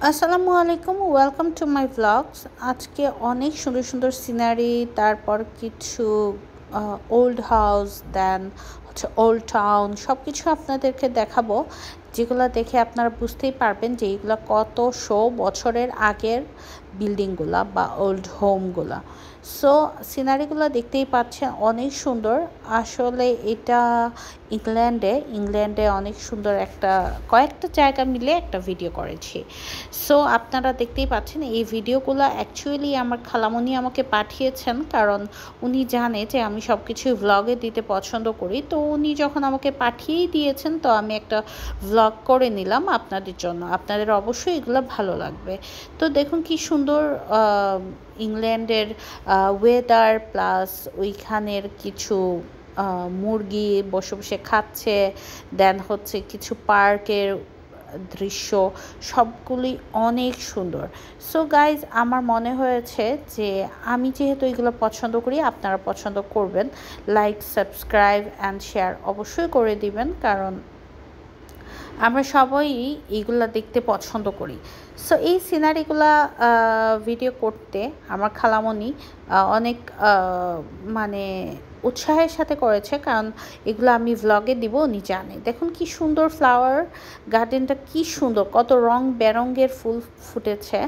আসসালামু আলাইকুম, welcome to my vlogs. আজকে অনেক সুন্দর সুন্দর সিনারি, তারপর কিছু ওল্ড হাউস, দেন হচ্ছে ওল্ড টাউন, সব কিছু আপনাদেরকে দেখাবো, যেগুলো দেখে আপনারা বুঝতেই পারবেন যে এইগুলো কত বছরের আগের বিল্ডিংগুলা বা ওল্ড হোমগুলা। সো সিনারিগুলো দেখতেই পাচ্ছেন, অনেক সুন্দর। আসলে এটা ইংল্যান্ডে অনেক সুন্দর কয়েকটা জায়গা মিলে একটা ভিডিও করেছি। সো আপনারা দেখতেই পাচ্ছেন এই ভিডিওগুলো অ্যাকচুয়ালি আমার খালামণি আমাকে পাঠিয়েছেন, কারণ উনি জানে যে আমি সব কিছুই ভ্লগে দিতে পছন্দ করি। তো উনি যখন আমাকে পাঠিয়েই দিয়েছেন, তো আমি একটা ভ্লগ করে নিলাম আপনাদের জন্য। আপনাদের অবশ্যই এগুলো ভালো লাগবে। তো দেখুন কি সুন্দর ইংল্যান্ডের ওয়েদার, প্লাস ওইখানের কিছু মুরগি বসে বসে খাচ্ছে, দেন হচ্ছে কিছু পার্কের দৃশ্য, সবগুলি অনেক সুন্দর। সো গাইজ, আমার মনে হয়েছে যে আমি যেহেতু এগুলো পছন্দ করি, আপনারা পছন্দ করবেন। লাইক, সাবস্ক্রাইব অ্যান্ড শেয়ার অবশ্যই করে দিবেন, কারণ আমরা সবাই এইগুলা দেখতে পছন্দ করি। সো এই সিনারিগুলা ভিডিও করতে আমার খালামণি অনেক মানে উৎসাহের সাথে করেছে, কারণ এগুলো আমি ভ্লগে দিব, উনি জানে। দেখুন কি সুন্দর ফ্লাওয়ার গার্ডেনটা, কি সুন্দর, কত রং বেরঙের ফুল ফুটেছে।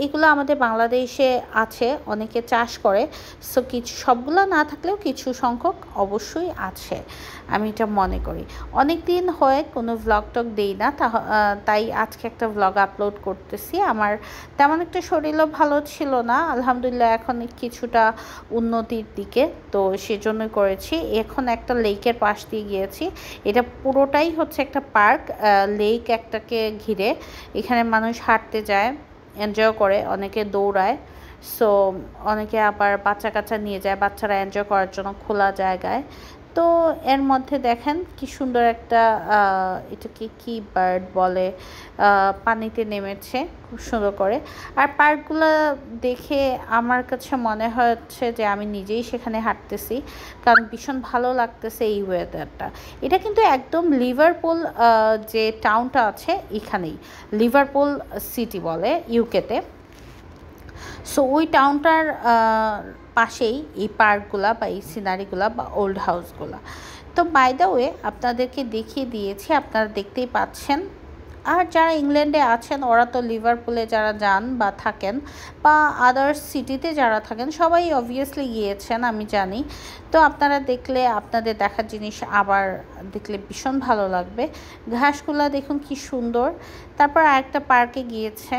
এগুলো আমাদের বাংলাদেশে আছে, অনেকে চাষ করে। সো কিছু, সবগুলো না থাকলেও কিছু সংখ্যক অবশ্যই আছে, আমি এটা মনে করি। অনেক দিন হয় কোনো ভ্লগ টক দেই না, তাই আজকে একটা ভ্লগ আপলোড করতেছি। আমার তেমন একটা শরীরও ভালো ছিল না, আলহামদুলিল্লাহ এখন কিছুটা উন্নতির দিকে, তো সেজন্যই করেছি। এখন একটা লেকের পাশ দিয়ে গিয়েছি। এটা পুরোটাই হচ্ছে একটা পার্ক, লেক একটাকে ঘিরে। এখানে মানুষ হাঁটতে যায়, এনজয় করে, অনেকে দৌড়ায়। সো অনেকে আবার বাচ্চা কাচ্চা নিয়ে যায়, বাচ্চারা এনজয় করার জন্য খোলা জায়গায়। তো এর মধ্যে দেখেন কি সুন্দর একটা এটাকে কি বার্ড বলে, পানিতে নেমেছে খুব সুন্দর করে। আর পার্কগুলো দেখে আমার কাছে মনে হচ্ছে যে আমি নিজেই সেখানে হাঁটতেছি, কারণ ভীষণ ভালো লাগতেছে এই ওয়েদারটা। এটা কিন্তু একদম লিভারপুল যে টাউনটা আছে এখানেই, লিভারপুল সিটি বলে ইউকেতে। সো ওই টাউনটার পাশেই এই পার্কগুলা বা এই সিনারিগুলা বা ওল্ড হাউসগুলা। তো বাই দ্য ওয়ে আপনাদেরকে দেখিয়ে দিয়েছি, আপনারা দেখতেই পাচ্ছেন। আর যারা ইংল্যান্ডে আছেন, ওরা তো লিভারপুলে যারা যান বা থাকেন, বা আদার্স সিটিতে যারা থাকেন, সবাই অবভিয়াসলি গিয়েছেন, আমি জানি। তো আপনারা দেখলে, আপনাদের দেখার জিনিস আবার দেখলে ভীষণ ভালো লাগবে। ঘাসগুলা দেখুন কি সুন্দর। তারপর আরেকটা পার্কে গিয়েছে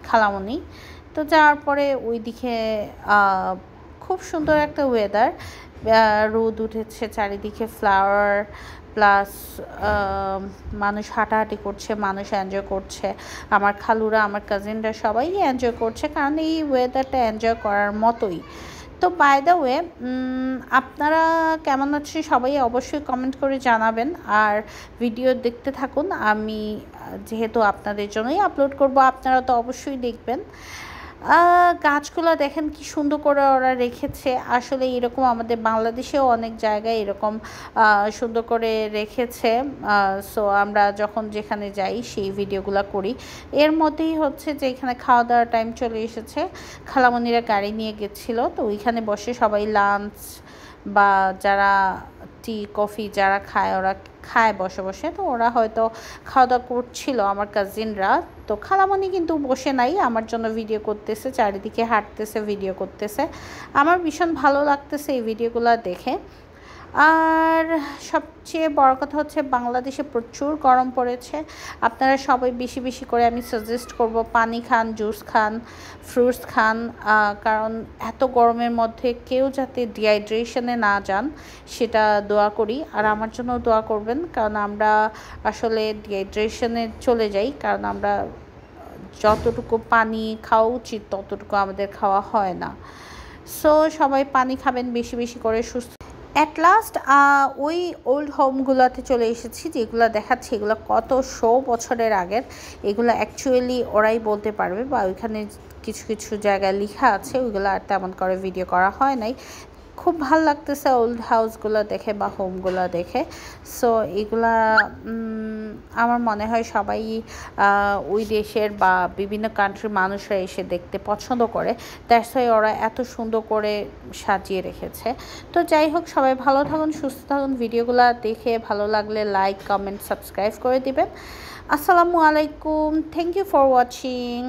খালামণি। তো যাওয়ার পরে ওইদিকে খুব সুন্দর একটা ওয়েদার, রোদ উঠেছে, চারিদিকে ফ্লাওয়ার, প্লাস মানুষ হাঁটাহাঁটি করছে, মানুষ এনজয় করছে। আমার খালুরা, আমার কাজিনরা সবাই এনজয় করছে, কারণ এই ওয়েদারটা এনজয় করার মতোই। তো বাই দ্য ওয়ে, আপনারা কেমন আছেন সবাই অবশ্যই কমেন্ট করে জানাবেন, আর ভিডিও দেখতে থাকুন। আমি যেহেতু আপনাদের জন্যই আপলোড করব, আপনারা তো অবশ্যই দেখবেন। গাছগুলো দেখেন কি সুন্দর করে ওরা রেখেছে। আসলে এরকম আমাদের বাংলাদেশেও অনেক জায়গায় এরকম সুন্দর করে রেখেছে। সো আমরা যখন যেখানে যাই সেই ভিডিওগুলো করি। এর মধ্যেই হচ্ছে যে এখানে খাওয়া দাওয়ার টাইম চলে এসেছে, খালামণিরা গাড়ি নিয়ে গেছিলো, তো ওইখানে বসে সবাই লাঞ্চ বা যারা টি কফি যারা খায়, ওরা খায় বসে বসে। তো ওরা হয়তো খাওয়া দাওয়া করছিল, আমার কাজিনরা। তো খালামণি কিন্তু বসে নাই, আমার জন্য ভিডিও করতেছে, চারিদিকে হাঁটতেছে, ভিডিও করতেছে। আমার ভীষণ ভালো লাগতেছে এই ভিডিওগুলো দেখে। আর সবচেয়ে বড় কথা হচ্ছে বাংলাদেশে প্রচুর গরম পড়েছে। আপনারা সবাই বেশি বেশি করে, আমি সাজেস্ট করব, পানি খান, জুস খান, ফ্রুটস খান, কারণ এত গরমের মধ্যে কেউ যাতে ডিহাইড্রেশনে না যান সেটা দোয়া করি। আর আমার জন্য দোয়া করবেন, কারণ আমরা আসলে ডিহাইড্রেশনে চলে যাই, কারণ আমরা যতটুকু পানি খাওয়া উচিত ততটুকু আমাদের খাওয়া হয় না। সো সবাই পানি খাবেন বেশি বেশি করে, সুস্থ। অ্যাট লাস্ট ওই ওল্ড হোমগুলোতে চলে এসেছি, যেগুলো দেখাচ্ছি এগুলো কত বছরের আগের। এগুলো অ্যাকচুয়ালি ওরাই বলতে পারবে, বা ওইখানে কিছু কিছু জায়গায় লেখা আছে, ওইগুলো আর তেমন করে ভিডিও করা হয় নাই। খুব ভাল লাগতেছে ওল্ড হাউসগুলো দেখে বা হোমগুলো দেখে। সো এগুলা আমার মনে হয় সবাই ওই দেশের বা বিভিন্ন কান্ট্রির মানুষরা এসে দেখতে পছন্দ করে, দ্যাটস ওয়াই ওরা এত সুন্দর করে সাজিয়ে রেখেছে। তো যাই হোক, সবাই ভালো থাকুন, সুস্থ থাকুন। ভিডিওগুলো দেখে ভালো লাগলে লাইক, কমেন্ট, সাবস্ক্রাইব করে দিবেন। আসসালামু আলাইকুম, থ্যাংক ইউ ফর ওয়াচিং।